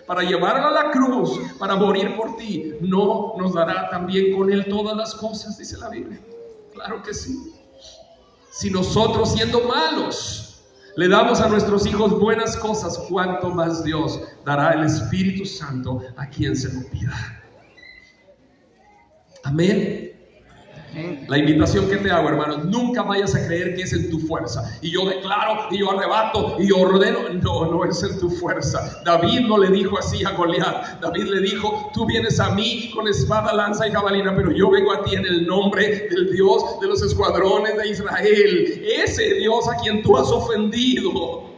para llevarlo a la cruz, para morir por ti, ¿no nos dará también con Él todas las cosas? Dice la Biblia. Claro que sí. Si nosotros, siendo malos, le damos a nuestros hijos buenas cosas, ¿cuánto más Dios dará el Espíritu Santo a quien se lo pida? Amén. La invitación que te hago, hermanos: nunca vayas a creer que es en tu fuerza. Y yo declaro, y yo arrebato, y yo ordeno. No es en tu fuerza. David no le dijo así a Goliat. David le dijo: tú vienes a mí con espada, lanza y jabalina, pero yo vengo a ti en el nombre del Dios de los escuadrones de Israel. Ese Dios a quien tú has ofendido.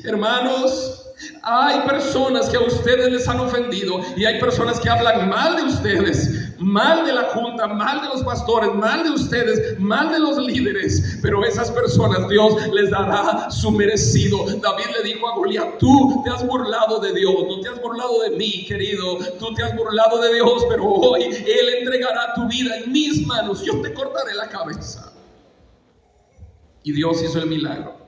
Hermanos, hay personas que a ustedes les han ofendido, y hay personas que hablan mal de ustedes, mal de la junta, mal de los pastores, mal de ustedes, mal de los líderes, pero esas personas Dios les dará su merecido. David le dijo a Goliat: tú te has burlado de Dios, no te has burlado de mí, querido, tú te has burlado de Dios, pero hoy Él entregará tu vida en mis manos, yo te cortaré la cabeza. Y Dios hizo el milagro.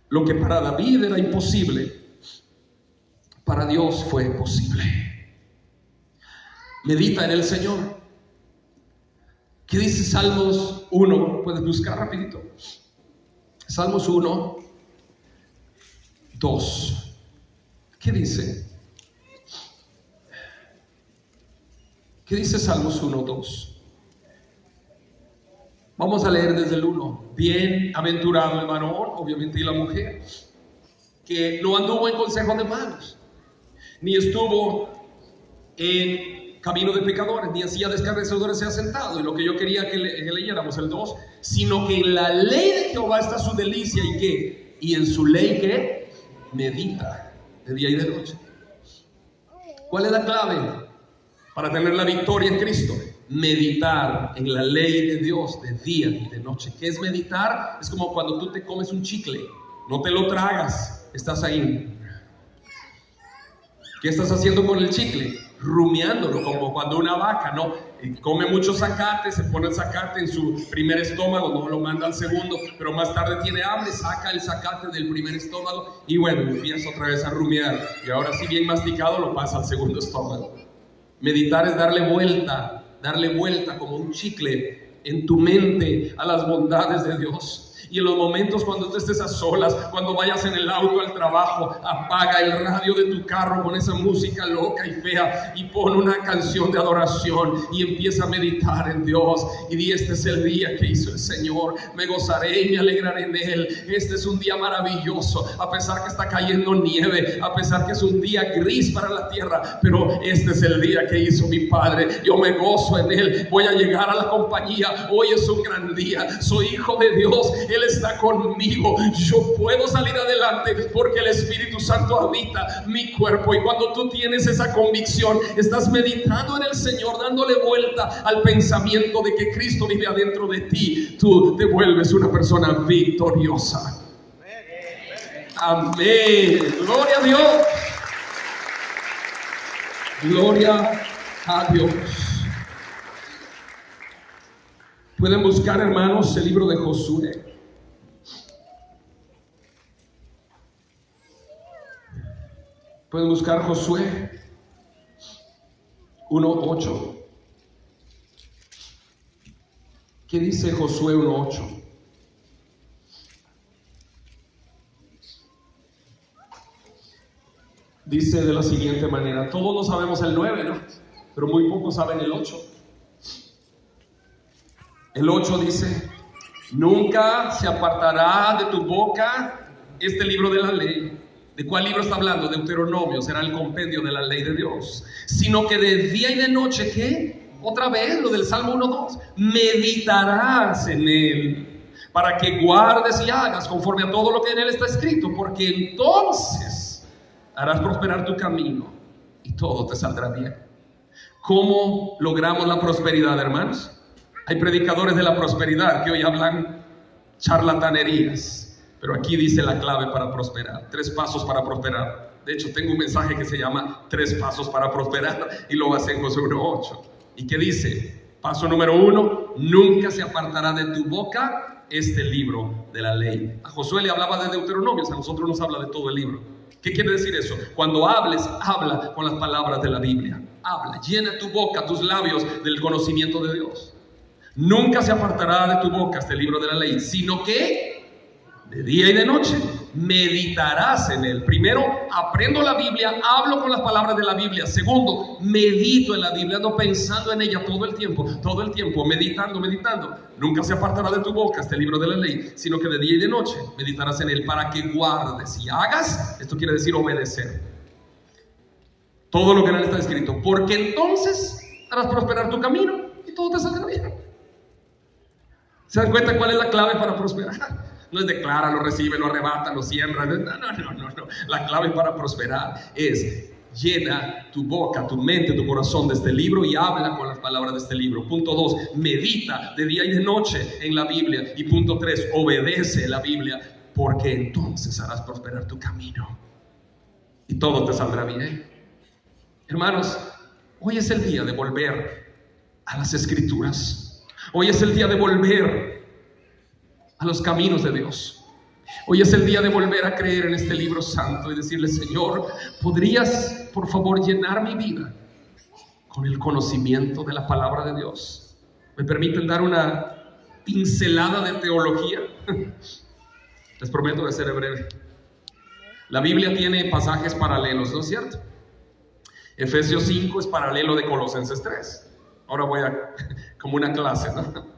Lo que para David era imposible, para Dios fue posible. Medita en el Señor. ¿Qué dice Salmos 1? Puedes buscar rapidito. Salmos 1, 2. ¿Qué dice? ¿Qué dice Salmos 1, 2? Vamos a leer desde el 1. Bienaventurado el varón, obviamente, y la mujer, que no anduvo en consejo de malos, ni estuvo en camino de pecadores, ni en silla de escarnecedores se ha sentado. Y lo que yo quería que leyéramos, el 2, sino que en la ley de Jehová está su delicia. ¿Y qué? Y en su ley, ¿qué? Medita de día y de noche. ¿Cuál es la clave para tener la victoria en Cristo? Meditar en la ley de Dios de día y de noche. ¿Qué es meditar? Es como cuando tú te comes un chicle, no te lo tragas, estás ahí. ¿Qué estás haciendo con el chicle? Rumiándolo, como cuando una vaca, ¿no? Come mucho zacate, se pone el zacate en su primer estómago, no lo manda al segundo, pero más tarde tiene hambre, saca el zacate del primer estómago y bueno, empieza otra vez a rumiar, y ahora sí, bien masticado, lo pasa al segundo estómago. Meditar es darle vuelta como un chicle en tu mente a las bondades de Dios. Y en los momentos cuando tú estés a solas, cuando vayas en el auto al trabajo, apaga el radio de tu carro con esa música loca y fea y pon una canción de adoración y empieza a meditar en Dios y di: este es el día que hizo el Señor, me gozaré y me alegraré en Él. Este es un día maravilloso, a pesar que está cayendo nieve, a pesar que es un día gris para la tierra, pero este es el día que hizo mi Padre. Yo me gozo en Él, voy a llegar a la compañía. Hoy es un gran día, soy hijo de Dios, Él está conmigo, yo puedo salir adelante porque el Espíritu Santo habita mi cuerpo. Y cuando tú tienes esa convicción, estás meditando en el Señor, dándole vuelta al pensamiento de que Cristo vive adentro de ti, tú te vuelves una persona victoriosa. Amén, gloria a Dios, gloria a Dios. Pueden buscar, hermanos, el libro de Josué. Pueden buscar Josué 1:8. ¿Qué dice Josué 1:8? Dice de la siguiente manera. Todos no sabemos el 9, ¿no? Pero muy pocos saben el 8. El 8 dice: nunca se apartará de tu boca este libro de la ley. ¿De cuál libro está hablando? Deuteronomio, será el compendio de la ley de Dios. Sino que de día y de noche, ¿qué? Otra vez, lo del Salmo 1:2. Meditarás en él, para que guardes y hagas conforme a todo lo que en él está escrito, porque entonces harás prosperar tu camino y todo te saldrá bien. ¿Cómo logramos la prosperidad, hermanos? Hay predicadores de la prosperidad que hoy hablan charlatanerías. Pero aquí dice la clave para prosperar. 3 pasos para prosperar. De hecho, tengo un mensaje que se llama 3 pasos para prosperar y lo basé en Josué 1:8. ¿Y qué dice? Paso número 1: nunca se apartará de tu boca este libro de la ley. A Josué le hablaba de Deuteronomio, a nosotros nos habla de todo el libro. ¿Qué quiere decir eso? Cuando hables, habla con las palabras de la Biblia. Habla, llena tu boca, tus labios del conocimiento de Dios. Nunca se apartará de tu boca este libro de la ley, sino que de día y de noche meditarás en él. Primero, aprendo la Biblia, hablo con las palabras de la Biblia. Segundo, medito en la Biblia, ando pensando en ella todo el tiempo, meditando. Nunca se apartará de tu boca este libro de la ley, sino que de día y de noche meditarás en él, para que guardes y hagas. Esto quiere decir obedecer todo lo que en él está escrito, porque entonces harás prosperar tu camino y todo te saldrá bien. ¿Se dan cuenta cuál es la clave para prosperar? No es declara, lo recibe, lo arrebata, lo siembra. No. La clave para prosperar es: llena tu boca, tu mente, tu corazón de este libro y habla con las palabras de este libro. Punto 2, medita de día y de noche en la Biblia. Y punto 3, obedece la Biblia, porque entonces harás prosperar tu camino y todo te saldrá bien. Hermanos, hoy es el día de volver a las Escrituras. Hoy es el día de volver a los caminos de Dios. Hoy es el día de volver a creer en este libro santo y decirle: Señor, ¿podrías por favor llenar mi vida con el conocimiento de la palabra de Dios? ¿Me permiten dar una pincelada de teología? Les prometo de ser breve. La Biblia tiene pasajes paralelos, ¿no es cierto? Efesios 5 es paralelo de Colosenses 3. Ahora voy a como una clase, ¿no?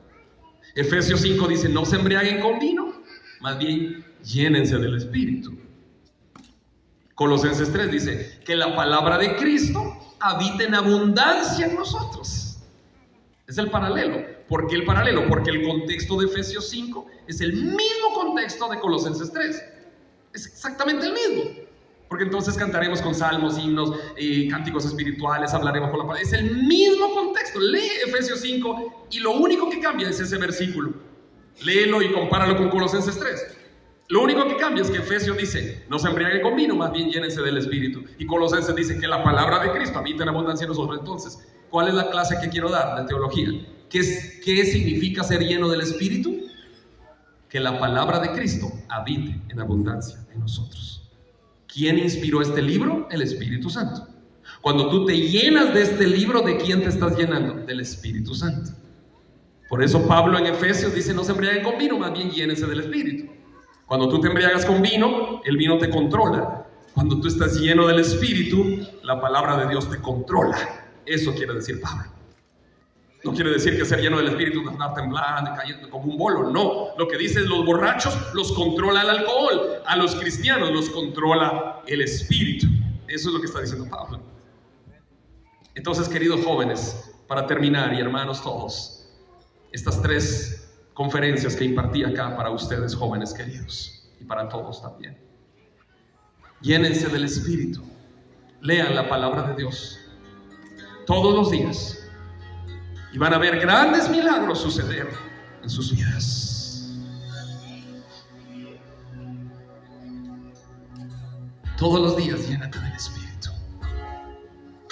Efesios 5 dice: no se embriaguen con vino, más bien llénense del Espíritu. Colosenses 3 dice que la palabra de Cristo habita en abundancia en nosotros. Es el paralelo. ¿Por qué el paralelo? Porque el contexto de Efesios 5 es el mismo contexto de Colosenses 3. Es exactamente el mismo. Porque entonces cantaremos con salmos, himnos y cánticos espirituales, hablaremos con la palabra. Es el mismo contexto. Lee Efesios 5 y lo único que cambia es ese versículo. Léelo y compáralo con Colosenses 3. Lo único que cambia es que Efesios dice: no se embriaguen con vino, más bien llénense del Espíritu. Y Colosenses dice que la palabra de Cristo habita en abundancia en nosotros. Entonces, ¿cuál es la clase que quiero dar de teología? ¿Qué significa ser lleno del Espíritu? Que la palabra de Cristo habite en abundancia en nosotros. ¿Quién inspiró este libro? El Espíritu Santo. Cuando tú te llenas de este libro, ¿de quién te estás llenando? Del Espíritu Santo. Por eso Pablo en Efesios dice: no se embriaguen con vino, más bien llénense del Espíritu. Cuando tú te embriagas con vino, el vino te controla. Cuando tú estás lleno del Espíritu, la palabra de Dios te controla. Eso quiere decir Pablo. No quiere decir que ser lleno del Espíritu es andar temblando, cayendo como un bolo. No, lo que dice es: los borrachos los controla el alcohol, a los cristianos los controla el Espíritu. Eso es lo que está diciendo Pablo. Entonces, queridos jóvenes, para terminar, y hermanos todos, estas 3 conferencias que impartí acá para ustedes, jóvenes queridos, y para todos también. Llénense del Espíritu, lean la palabra de Dios todos los días, y van a ver grandes milagros suceder en sus vidas. Todos los días llénate del Espíritu.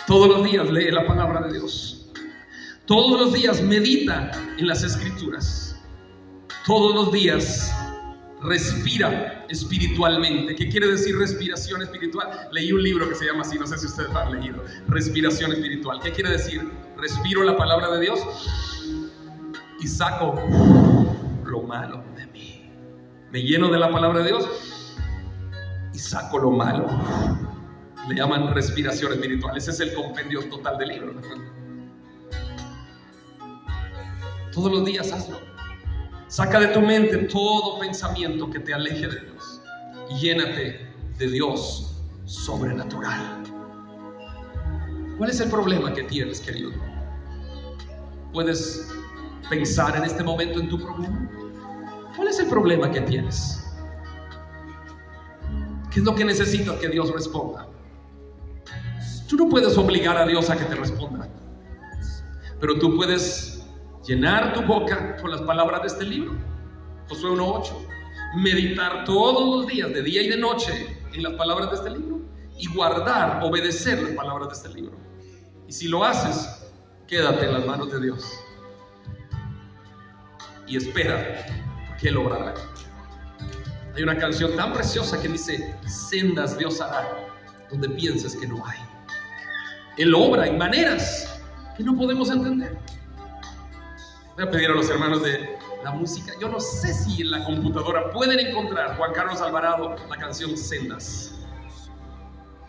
Todos los días lee la palabra de Dios. Todos los días medita en las Escrituras. Todos los días respira espiritualmente. ¿Qué quiere decir respiración espiritual? Leí un libro que se llama así, no sé si ustedes lo han leído. Respiración espiritual. ¿Qué quiere decir? Respiro la palabra de Dios y saco lo malo de mí. Me lleno de la palabra de Dios y saco lo malo. Le llaman respiración espiritual. Ese es el compendio total del libro. Todos los días hazlo. Saca de tu mente todo pensamiento que te aleje de Dios y llénate de Dios sobrenatural. ¿Cuál es el problema que tienes, querido? ¿Puedes pensar en este momento en tu problema? ¿Cuál es el problema que tienes? ¿Qué es lo que necesitas que Dios responda? Tú no puedes obligar a Dios a que te responda, pero tú puedes llenar tu boca con las palabras de este libro. Josué 1:8. Meditar todos los días, de día y de noche, en las palabras de este libro y guardar, obedecer las palabras de este libro. Y si lo haces, quédate en las manos de Dios y espera, porque Él obrará. Hay una canción tan preciosa que dice: sendas Dios hará donde pienses que no hay. Él obra en maneras que no podemos entender. Voy a pedir a los hermanos de la música, yo no sé si en la computadora pueden encontrar Juan Carlos Alvarado, la canción Sendas,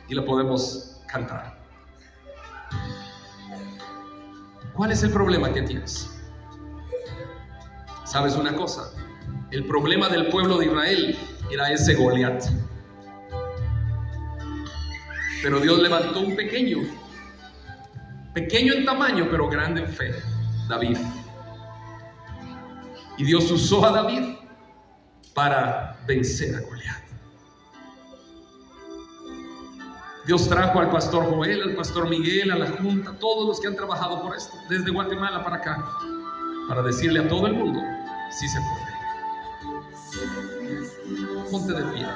y la podemos cantar. ¿Cuál es el problema que tienes? ¿Sabes una cosa? El problema del pueblo de Israel era ese Goliat. Pero Dios levantó un pequeño en tamaño, pero grande en fe, David. Y Dios usó a David para vencer a Goliat. Dios trajo al pastor Joel, al pastor Miguel, a la junta, todos los que han trabajado por esto, desde Guatemala para acá, para decirle a todo el mundo: sí se puede. Ponte de pie.